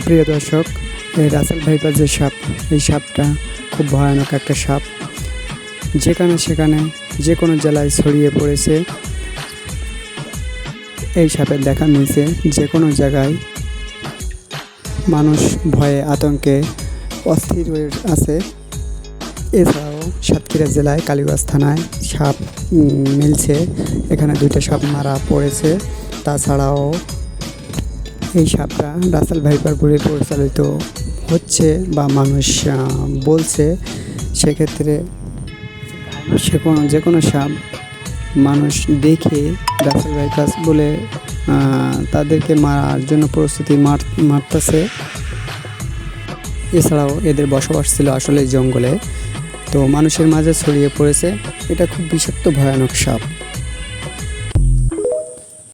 প্রিয় দর্শক, এই রাসেল ভাইপার যে সাপ, এই সাপটা খুব ভয়ানক একটা সাপ। যেখানে সেখানে যে কোনো জেলায় ছড়িয়ে পড়েছে। এই সাপের দেখা মিলছে যে কোনো জায়গায়। মানুষ ভয়ে আতঙ্কে অস্থির হয়ে আছে। এছাড়াও সাতক্ষীরা জেলায় কালীগঞ্জ থানায় সাপ মিলছে, এখানে 2টা সাপ মারা পড়েছে। তাছাড়াও এই সাপটা রাসেল ভাইপার বলে পরিচালিত হচ্ছে বা মানুষ বলছে। সেক্ষেত্রে যে কোনো সাপ মানুষ দেখে রাসেল ভাইপার বলে তাদেরকে মারার জন্য প্রস্তুতি মারতেছে। এছাড়াও এদের বসবাস ছিল আসলে জঙ্গলে, তো মানুষের মাঝে ছড়িয়ে পড়েছে। এটা খুব বিষাক্ত ভয়ানক সাপ।